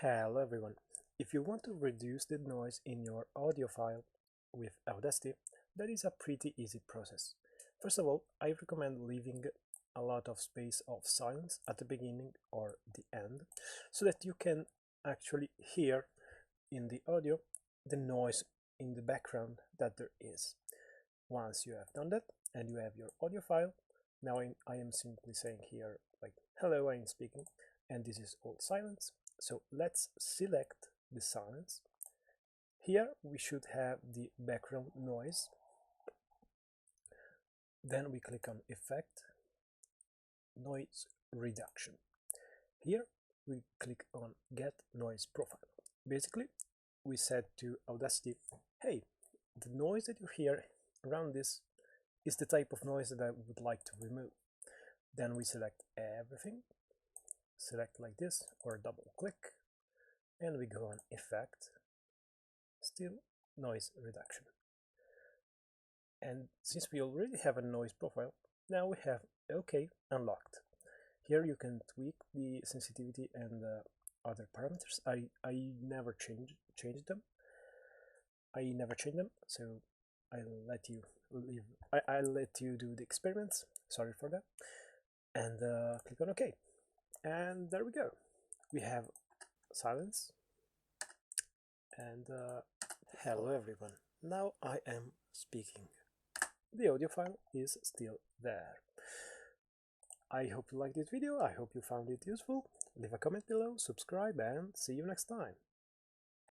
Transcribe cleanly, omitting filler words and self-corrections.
Hello everyone. If you want to reduce the noise in your audio file with Audacity, that is a pretty easy process. First of all, I recommend leaving a lot of space of silence at the beginning or the end so that you can actually hear in the audio the noise in the background that there is. Once you have done that and you have your audio file, now I am simply saying here like hello, I am speaking, and this is all silence. So let's select the silence. Here we should have the background noise. Then we click on Effect, Noise Reduction. Here we click on Get Noise Profile. Basically, we said to Audacity, hey, the noise that you hear around this is the type of noise that I would like to remove. Then we select everything, select like this, or double click, and we go on Effect, still Noise Reduction. And since we already have a noise profile, now we have OK unlocked. Here you can tweak the sensitivity and other parameters. I never change them. So I'll let you leave. I'll let you do the experiments. Sorry for that. And click on OK. And there we go. We have silence. And hello everyone. Now I am speaking. The audio file is still there. I hope you liked this video. I hope you found it useful. Leave a comment below, subscribe, and see you next time.